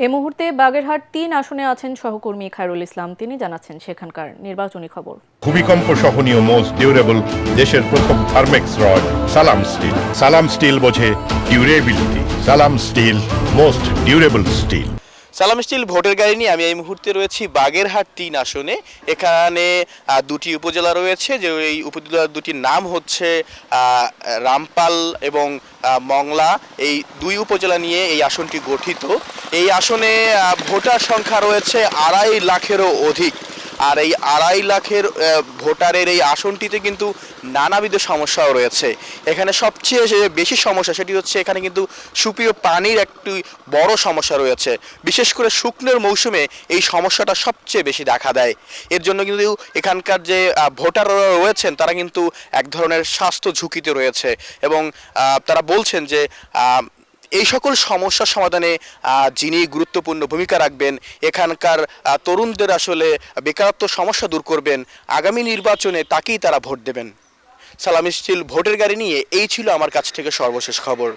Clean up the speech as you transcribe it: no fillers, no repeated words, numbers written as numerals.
এই মুহূর্তে বাগেরহাট ৩ আসনে আছেন সহকর্মী খায়রুল ইসলাম। তিনি জানাচ্ছেন সেখানকার নির্বাচনী খবর। ভূমিকম্প সহনীয় মোস্ট ডিউরেবল দেশের প্রথম থার্মেক্স রড সালাম স্টিল। সালাম স্টিল বোঝে ডিউরেবিলিটি। সালাম স্টিল মোস্ট ডিউরেবল স্টিল। সালাম স্টিল ভোটের গাড়ি নিয়ে আমি এই মুহূর্তে রয়েছি বাগেরহাট ৩ আসনে। এখানে দুটি উপজেলা রয়েছে, যে এই উপজেলার দুটির নাম হচ্ছে রামপাল এবং মংলা। এই দুই উপজেলা নিয়ে এই আসনটি গঠিত। এই আসনে ভোটার সংখ্যা রয়েছে ২.৫ লাখেরও অধিক। আর এই ২.৫ লাখের ভোটারের এই আসনটিতে কিন্তু নানাবিধ সমস্যাও রয়েছে। এখানে সবচেয়ে বেশি সমস্যা সেটি হচ্ছে এখানে কিন্তু সুপেয় পানির একটি বড় সমস্যা রয়েছে। বিশেষ করে শুকনোর মৌসুমে এই সমস্যাটা সবচেয়ে বেশি দেখা দেয়। এর জন্য কিন্তু এখানকার যে ভোটাররা রয়েছেন তারা কিন্তু এক ধরনের স্বাস্থ্য ঝুঁকিতে রয়েছে এবং তারা বলছেন যে এই সকল সমস্যার সমাধানে যিনি গুরুত্বপূর্ণ ভূমিকা রাখবেন, এখানকার তরুণদের আসলে বেকারত্ব সমস্যা দূর করবেন, আগামী নির্বাচনে তাকেই তারা ভোট দেবেন। সালাম স্টিল ভোটের গাড়ি নিয়ে এই ছিল আমার কাছ থেকে সর্বশেষ খবর।